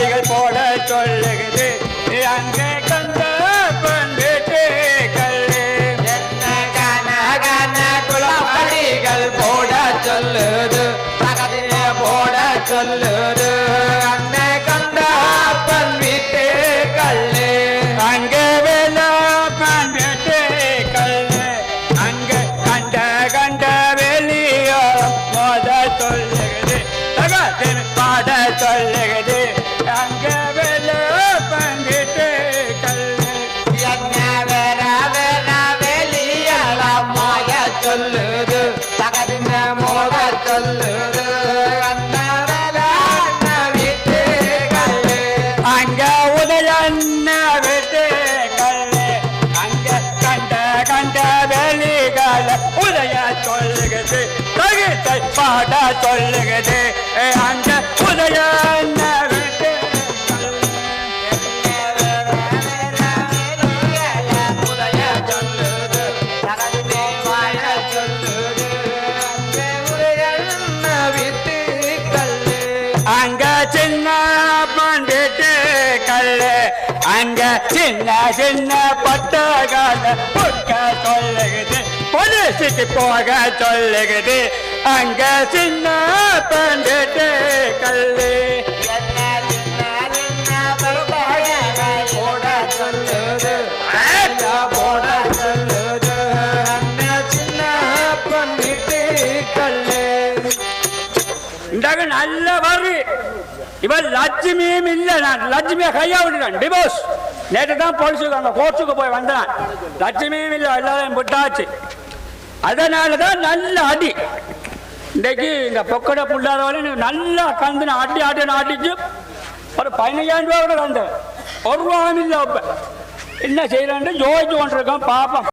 குளப்படிகள் போட சொல்லுகிறது அங்கே கந்த பண்பிட்டு கல்லு குளப்படிகள் போட சொல்லுது போட சொல்லுது அங்கே கந்த பண்பிட்டு கல்லு அங்கே வேலா பண்பிட்டு கல்லு அங்கே கண்ட கண்ட வெளியோ மோத சொல்லுகிறது பாட சொல்லுகிறது அங்கே வேலா பண்பிட்டு கல்லு என்ன வேற வேற வெளியெல்லாம் மாய சொல்லுது தகதின மோத சொல்லுது அங்க உதயன்ன விட்டு கல்லு அங்க கண்ட கண்ட வெளிகள் உதய சொல்லுகிறது தகுத்தை பாட சொல்லுகிறது அங்க உதயன்ன விட்டு உதய சொல்லுது தகதினே வாய சொல்லுது உதயன்ன விட்டு கல்லு அங்க சின்ன பண்டிட்டு கல்லு அங்க சின்ன சின்ன பட்டகால புக்க சொல்லுகிறது பொலிசிட்டு போக சொல்லுகிறது அங்க சின்ன பண்டிட்டு கல்லு போட சொல்லுது போட சொல்லுது அங்க சின்ன பண்டிட்டு கல்லு இன்றாக நல்ல வரு இவன் லட்சுமியும் இல்லை நான் லட்சுமியை கையா விட்டுட்டான் டிவோர்ஸ் நேற்று தான் போலீஸுக்கு அங்கே கோர்ட்டுக்கு போய் வந்தான் லட்சுமியும் இல்லை எல்லாரையும் விட்டாச்சு அதனால தான் நல்ல அடி இன்றைக்கு இந்த பொக்கடை புள்ளாதவரையும் நல்லா கந்து அடி அடிச்சு ஒரு 15,000 ரூபா கூட கந்தேன் ஒரு ரூபாயும் இல்லை இப்போ என்ன செய்யலான்ட்டு யோசிச்சு கொண்டிருக்கோம் பாப்போம்